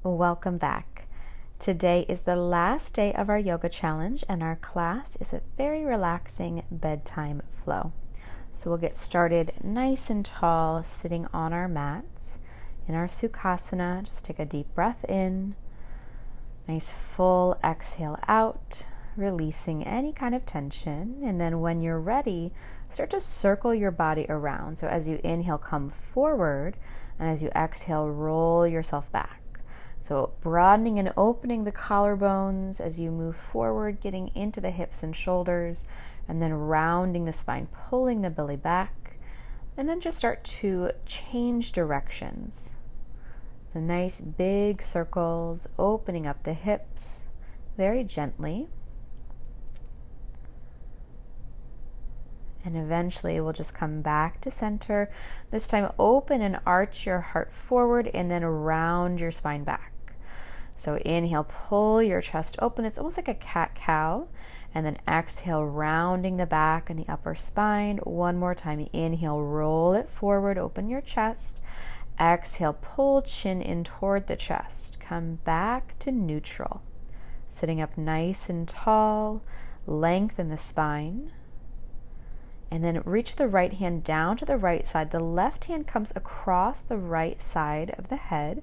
Welcome back. Today is the last day of our yoga challenge, and our class is a very relaxing bedtime flow. So we'll get started nice and tall, sitting on our mats in our Sukhasana. Just take a deep breath in, nice full exhale out, releasing any kind of tension. And then when you're ready, start to circle your body around. So as you inhale, come forward, and as you exhale, roll yourself back. So broadening and opening the collarbones as you move forward, getting into the hips and shoulders, and then rounding the spine, pulling the belly back, and then just start to change directions. So nice big circles, opening up the hips very gently. And eventually we'll just come back to center. This time open and arch your heart forward, and then round your spine back. So inhale, pull your chest open. It's almost like a cat-cow. And then exhale, rounding the back and the upper spine. One more time. Inhale, roll it forward, open your chest. Exhale, pull chin in toward the chest. Come back to neutral. Sitting up nice and tall. Lengthen the spine. And then reach the right hand down to the right side. The left hand comes across the right side of the head.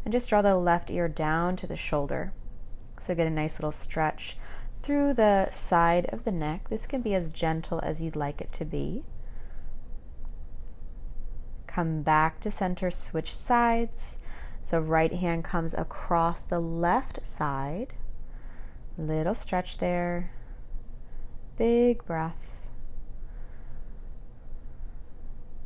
And just draw the left ear down to the shoulder. So get a nice little stretch through the side of the neck. This can be as gentle as you'd like it to be. Come back to center, switch sides. So right hand comes across the left side. Little stretch there. Big breath.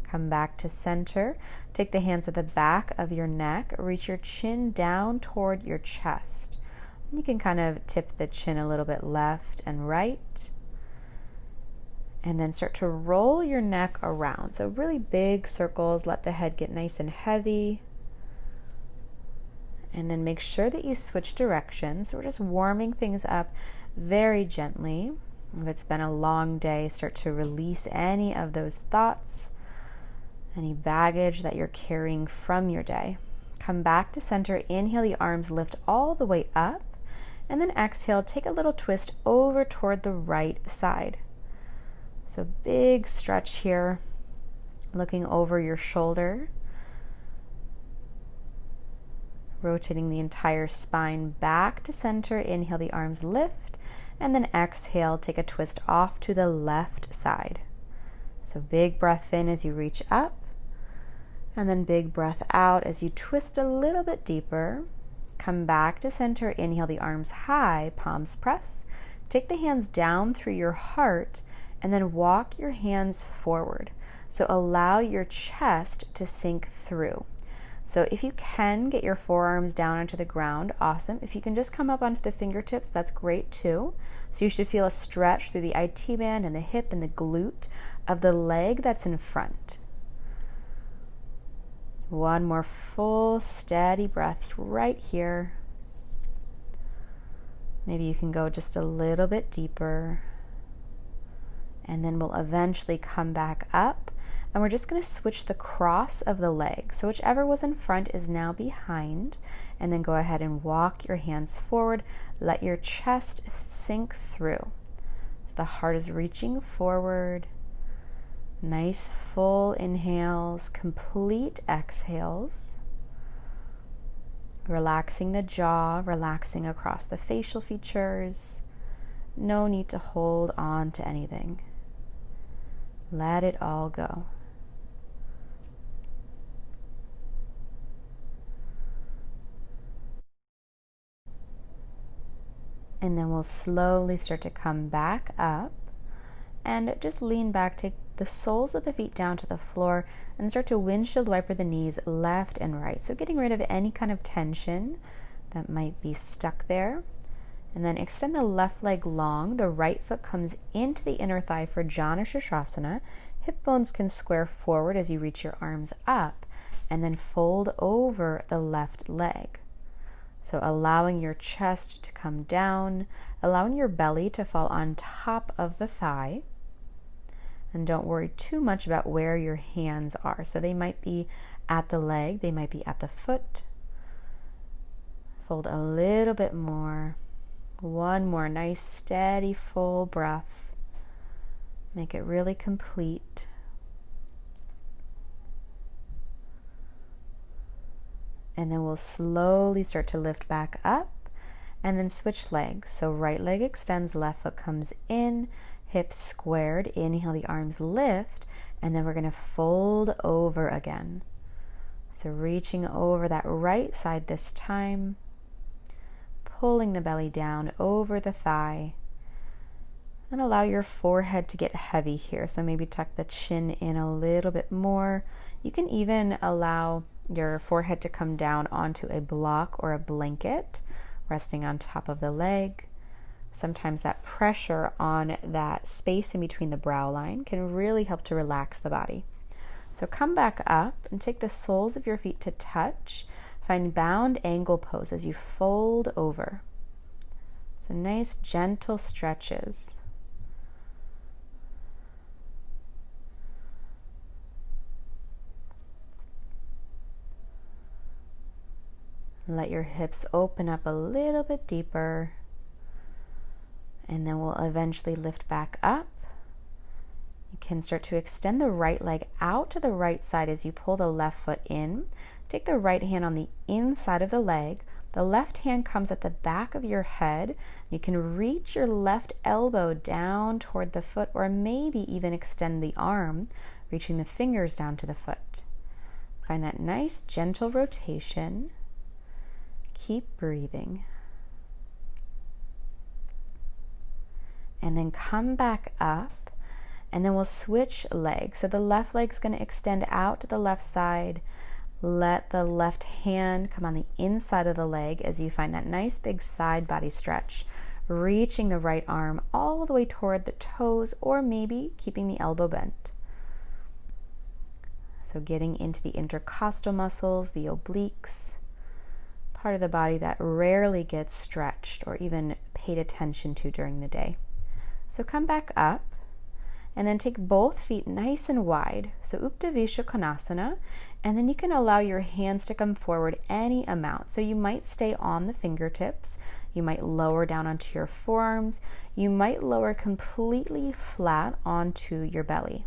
Come back to center. Take the hands at the back of your neck. Reach your chin down toward your chest. You can kind of tip the chin a little bit left and right. And then start to roll your neck around. So really big circles. Let the head get nice and heavy. And then make sure that you switch directions. So we're just warming things up very gently. If it's been a long day, start to release any of those thoughts, any baggage that you're carrying from your day. Come back to center. Inhale, the arms lift all the way up. And then exhale, take a little twist over toward the right side. So big stretch here, looking over your shoulder. Rotating the entire spine back to center. Inhale, the arms lift. And then exhale, take a twist off to the left side. So big breath in as you reach up. And then big breath out as you twist a little bit deeper. Come back to center. Inhale, the arms high, palms press. Take the hands down through your heart and then walk your hands forward. So allow your chest to sink through. So if you can get your forearms down onto the ground, awesome. If you can just come up onto the fingertips, that's great too. So you should feel a stretch through the IT band and the hip and the glute of the leg that's in front. One more full, steady breath right here. Maybe you can go just a little bit deeper. And then we'll eventually come back up. And we're just going to switch the cross of the leg. So whichever was in front is now behind. And then go ahead and walk your hands forward. Let your chest sink through. So the heart is reaching forward. Nice full inhales, complete exhales. Relaxing the jaw, relaxing across the facial features. No need to hold on to anything. Let it all go. And then we'll slowly start to come back up and just lean back, take the soles of the feet down to the floor and start to windshield wiper the knees left and right. So getting rid of any kind of tension that might be stuck there. And then extend the left leg long. The right foot comes into the inner thigh for Janu Sirsasana. Hip bones can square forward as you reach your arms up and then fold over the left leg. So allowing your chest to come down, allowing your belly to fall on top of the thigh. And don't worry too much about where your hands are. So they might be at the leg, they might be at the foot. Fold a little bit more. One more nice, steady, full breath. Make it really complete. And then we'll slowly start to lift back up and then switch legs. So right leg extends, left foot comes in, hips squared. Inhale, the arms lift, and then we're going to fold over again. So reaching over that right side this time, pulling the belly down over the thigh, and allow your forehead to get heavy here. So maybe tuck the chin in a little bit more. You can even allow your forehead to come down onto a block or a blanket, resting on top of the leg. Sometimes that pressure on that space in between the brow line can really help to relax the body. So come back up and take the soles of your feet to touch. Find bound angle pose as you fold over. So nice gentle stretches. Let your hips open up a little bit deeper, and then we'll eventually lift back up. You can start to extend the right leg out to the right side as you pull the left foot in. Take the right hand on the inside of the leg. The left hand comes at the back of your head. You can reach your left elbow down toward the foot, or maybe even extend the arm, reaching the fingers down to the foot. Find that nice gentle rotation. Keep breathing. And then come back up, and then we'll switch legs. So the left leg's going to extend out to the left side. Let the left hand come on the inside of the leg as you find that nice big side body stretch, reaching the right arm all the way toward the toes, or maybe keeping the elbow bent. So getting into the intercostal muscles, the obliques, part of the body that rarely gets stretched or even paid attention to during the day. So come back up and then take both feet nice and wide. So Uttanasana Konasana, and then you can allow your hands to come forward any amount. So you might stay on the fingertips, you might lower down onto your forearms, you might lower completely flat onto your belly.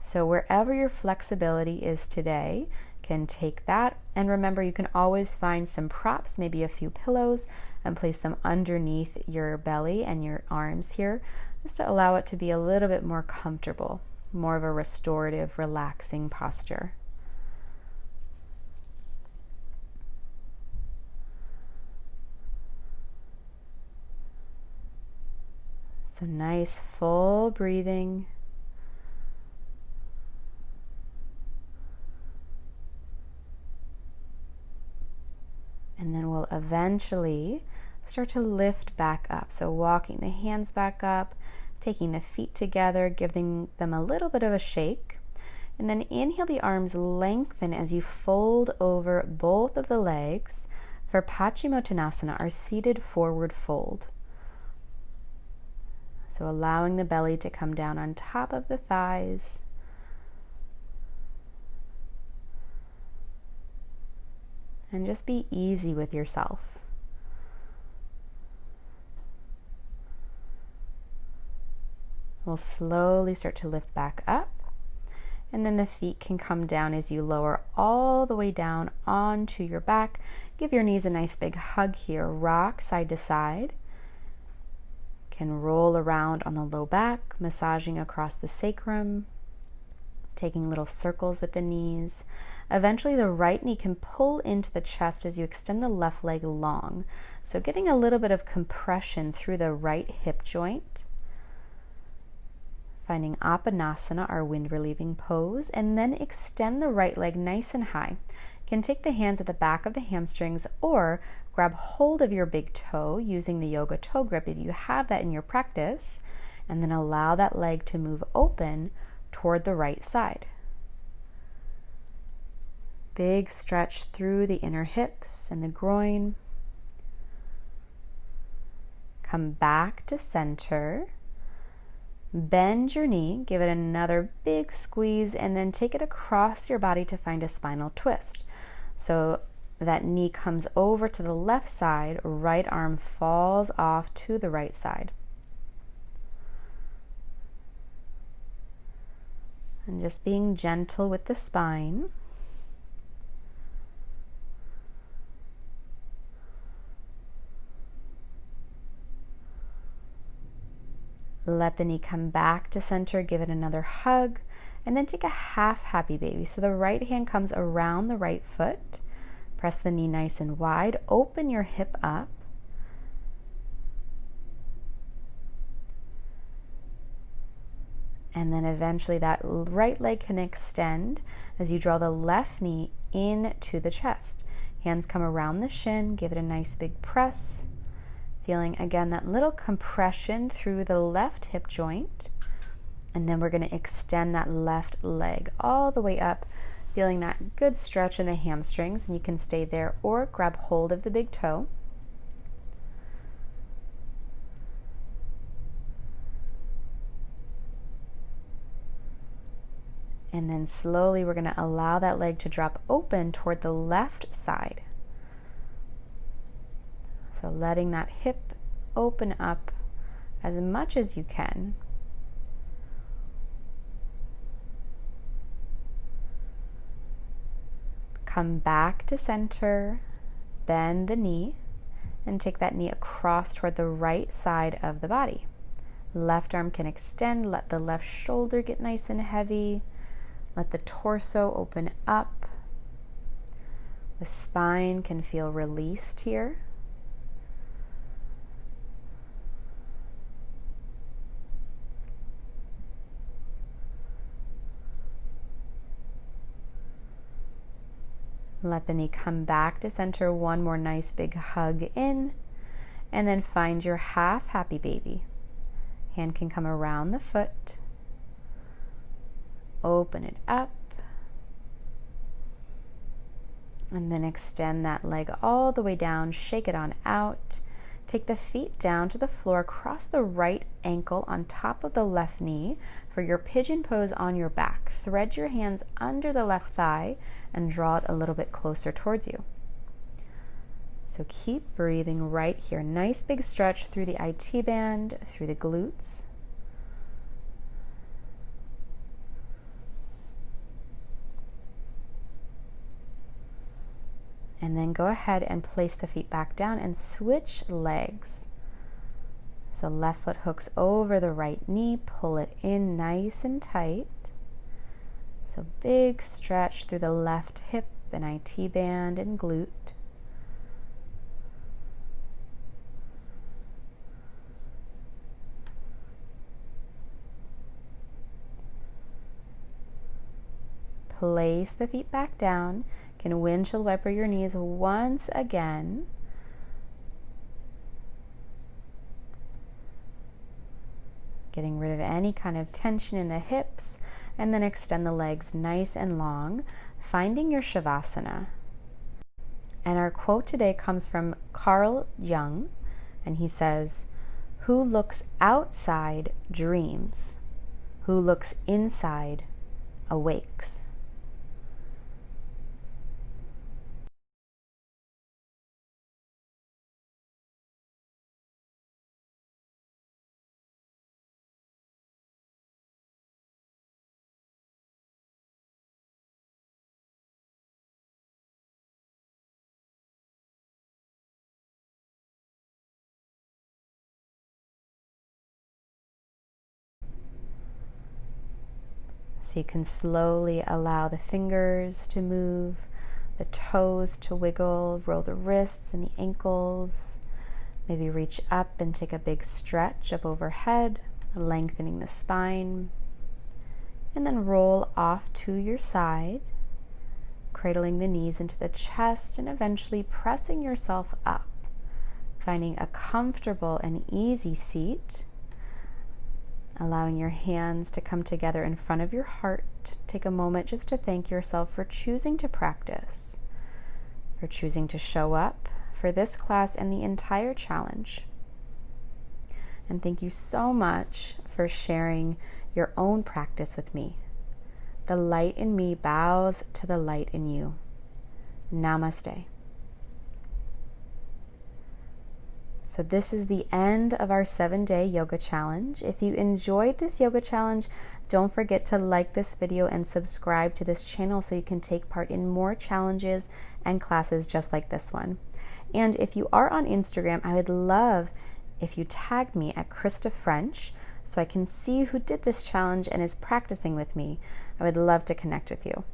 So wherever your flexibility is today, can take that. And remember, you can always find some props, maybe a few pillows, and place them underneath your belly and your arms here, just to allow it to be a little bit more comfortable, more of a restorative, relaxing posture. So nice full breathing. And then we'll eventually start to lift back up. So walking the hands back up, taking the feet together, giving them a little bit of a shake. And then inhale, the arms lengthen as you fold over both of the legs for Paschimottanasana, our seated forward fold. So allowing the belly to come down on top of the thighs. And just be easy with yourself. We'll slowly start to lift back up, and then the feet can come down as you lower all the way down onto your back. Give your knees a nice big hug here. Rock side to side. Can roll around on the low back, massaging across the sacrum, taking little circles with the knees. Eventually, the right knee can pull into the chest as you extend the left leg long. So getting a little bit of compression through the right hip joint. Finding Apanasana, our wind relieving pose, and then extend the right leg nice and high. You can take the hands at the back of the hamstrings or grab hold of your big toe using the yoga toe grip if you have that in your practice, and then allow that leg to move open toward the right side. Big stretch through the inner hips and the groin. Come back to center. Bend your knee, give it another big squeeze, and then take it across your body to find a spinal twist. So that knee comes over to the left side, right arm falls off to the right side. And just being gentle with the spine. Let the knee come back to center, give it another hug, and then take a half happy baby. So the right hand comes around the right foot. Press the knee nice and wide. Open your hip up. And then eventually that right leg can extend as you draw the left knee into the chest. Hands come around the shin. Give it a nice big press. Feeling again that little compression through the left hip joint. And then we're going to extend that left leg all the way up, feeling that good stretch in the hamstrings. And you can stay there or grab hold of the big toe. And then slowly we're going to allow that leg to drop open toward the left side. So letting that hip open up as much as you can. Come back to center, bend the knee, and take that knee across toward the right side of the body. Left arm can extend, let the left shoulder get nice and heavy. Let the torso open up. The spine can feel released here. Let the knee come back to center. One more nice big hug in. And then find your half happy baby. Hand can come around the foot. Open it up. And then extend that leg all the way down. Shake it on out. Take the feet down to the floor. Cross the right ankle on top of the left knee for your pigeon pose on your back. Thread your hands under the left thigh and draw it a little bit closer towards you. So keep breathing right here. Nice big stretch through the IT band, through the glutes. And then go ahead and place the feet back down and switch legs. So left foot hooks over the right knee, pull it in nice and tight. So big stretch through the left hip and IT band and glute. Place the feet back down. Can windshield wiper your knees once again. Getting rid of any kind of tension in the hips, and then extend the legs nice and long, finding your Shavasana. And our quote today comes from Carl Jung, and he says, "Who looks outside dreams, who looks inside awakes." So you can slowly allow the fingers to move, the toes to wiggle, roll the wrists and the ankles. Maybe reach up and take a big stretch up overhead, lengthening the spine. And then roll off to your side, cradling the knees into the chest and eventually pressing yourself up, finding a comfortable and easy seat. Allowing your hands to come together in front of your heart. Take a moment just to thank yourself for choosing to practice, for choosing to show up for this class and the entire challenge. And thank you so much for sharing your own practice with me. The light in me bows to the light in you. Namaste. So this is the end of our 7-day yoga challenge. If you enjoyed this yoga challenge, don't forget to like this video and subscribe to this channel so you can take part in more challenges and classes just like this one. And if you are on Instagram, I would love if you tagged me at Krysta French so I can see who did this challenge and is practicing with me. I would love to connect with you.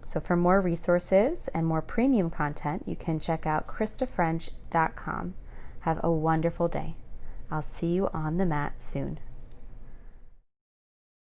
So for more resources and more premium content, you can check out krystafrench.com. Have a wonderful day. I'll see you on the mat soon.